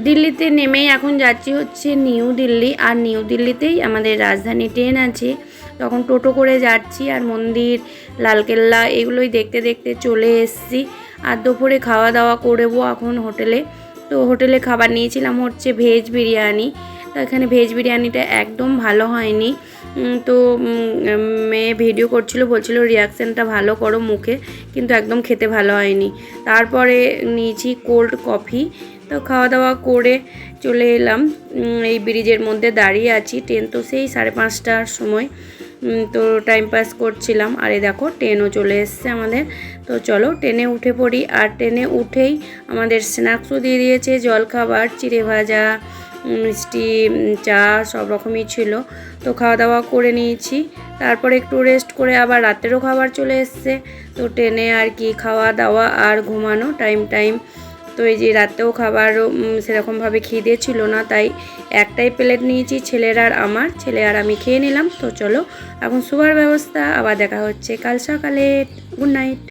দিল্লিতে নেমেই এখন যাচ্ছি হচ্ছে নিউ দিল্লি। আর নিউ দিল্লিতেই আমাদের রাজধানী ট্রেন আছে। তখন টোটো করে যাচ্ছি আর মন্দির, লালকেল্লা এগুলোই দেখতে দেখতে চলে এসেছি। আর দুপুরে খাওয়া দাওয়া করবো এখন হোটেলে। তো হোটেলে খাবার নিয়েছিলাম হচ্ছে ভেজ বিরিয়ানি। তো এখানে ভেজ বিরিয়ানিটা একদম ভালো হয়নি। তো মেয়ে ভিডিও করছিল, বলছিল রিয়াকশানটা ভালো করো মুখে, কিন্তু একদম খেতে ভালো হয়নি। তারপরে নিয়েছি কোল্ড কফি। তো খাওয়া দাওয়া করে চলে এলাম। এই ব্রিজের মধ্যে দাঁড়িয়ে আছি, ট্রেন তো সেই 5:30টার সময়। তো টাইম পাস করছিলাম। আর এই দেখো ট্রেনও চলে এসছে আমাদের। তো চলো ট্রেনে উঠে পড়ি। আর ট্রেনে উঠেই আমাদের স্ন্যাক্সও দিয়ে দিয়েছে, জলখাবার, চিড়ে ভাজা, মিষ্টি, চা সব রকমই ছিল। তো খাওয়া দাওয়া করে নিয়েছি। তারপরে একটু রেস্ট করে আবার রাতেরও খাবার চলে এসছে। তো ট্রেনে আর কি খাওয়া দাওয়া আর ঘুমানো টাইম। তো এই যে রাতেও খাবার সেরকমভাবে খিদে ছিল না, তাই একটাই প্লেট নিয়েছি, ছেলের আর আমার, ছেলে আর আমি খেয়ে নিলাম। তো চলো এখন শোয়ার ব্যবস্থা, আবার দেখা হচ্ছে কাল সকালে। Good night.